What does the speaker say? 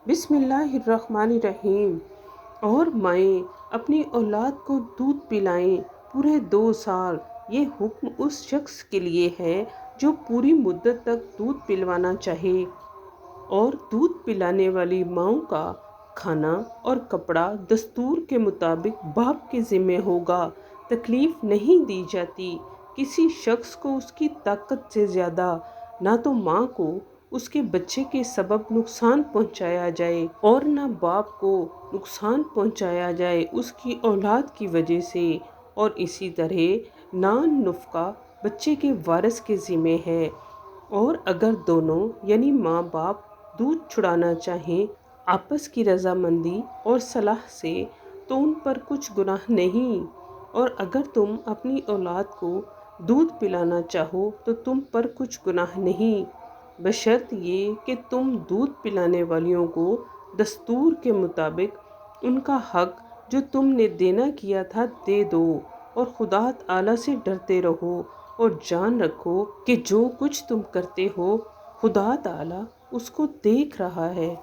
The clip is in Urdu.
بسم اللہ الرحمن الرحیم۔ اور مائیں اپنی اولاد کو دودھ پلائیں پورے 2 سال۔ یہ حکم اس شخص کے لیے ہے جو پوری مدت تک دودھ پلوانا چاہے، اور دودھ پلانے والی ماؤں کا کھانا اور کپڑا دستور کے مطابق باپ کے ذمہ ہوگا۔ تکلیف نہیں دی جاتی کسی شخص کو اس کی طاقت سے زیادہ، نہ تو ماں کو اس کے بچے کے سبب نقصان پہنچایا جائے اور نہ باپ کو نقصان پہنچایا جائے اس کی اولاد کی وجہ سے، اور اسی طرح نان نفقہ بچے کے وارث کے ذمہ ہے۔ اور اگر دونوں یعنی ماں باپ دودھ چھڑانا چاہیں آپس کی رضامندی اور صلاح سے تو ان پر کچھ گناہ نہیں، اور اگر تم اپنی اولاد کو دودھ پلانا چاہو تو تم پر کچھ گناہ نہیں، بشرط یہ کہ تم دودھ پلانے والیوں کو دستور کے مطابق ان کا حق جو تم نے دینا کیا تھا دے دو، اور خدا تعالیٰ سے ڈرتے رہو، اور جان رکھو کہ جو کچھ تم کرتے ہو خدا تعالیٰ اس کو دیکھ رہا ہے۔